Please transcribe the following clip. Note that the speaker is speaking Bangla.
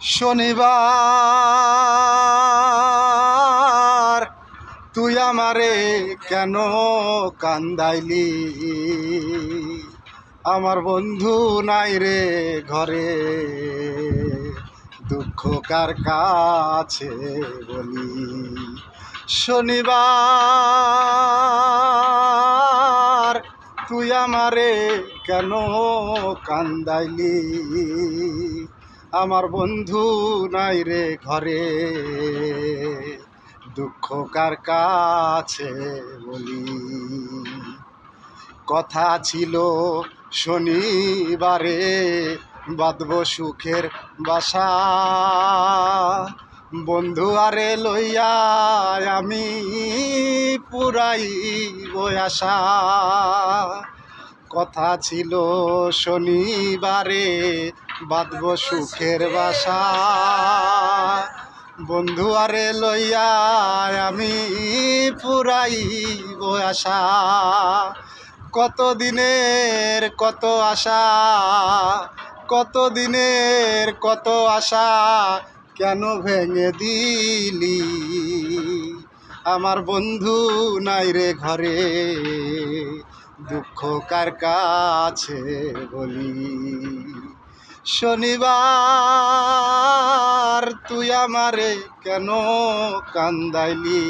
শনিবার তুই আমারে কেন কান্দাইলি? আমার বন্ধু নাই রে ঘরে, দুঃখ কার কাছে বলি। শনিবার তুই আমারে কেন কান্দাইলি? আমার বন্ধু নাই রে ঘরে, দুঃখ কার কাছে বলি। কথা ছিল শনিবারে বাঁধব সুখের বাসা, বন্ধু আরে লইয়া আমি পুরাইব আশা। কথা ছিল শনিবারে বাঁধব সুখের বাসা, বন্ধু আরে লইয়া আমি পুরাইব আশা। কত দিনের কত আশা, কত দিনের কত আশা কেন ভেঙে দিলি? আমার বন্ধু নাই রে ঘরে, দুঃখ কার কাছে বলি। শনিবার তুই আমারে কেন কান্দাইলি?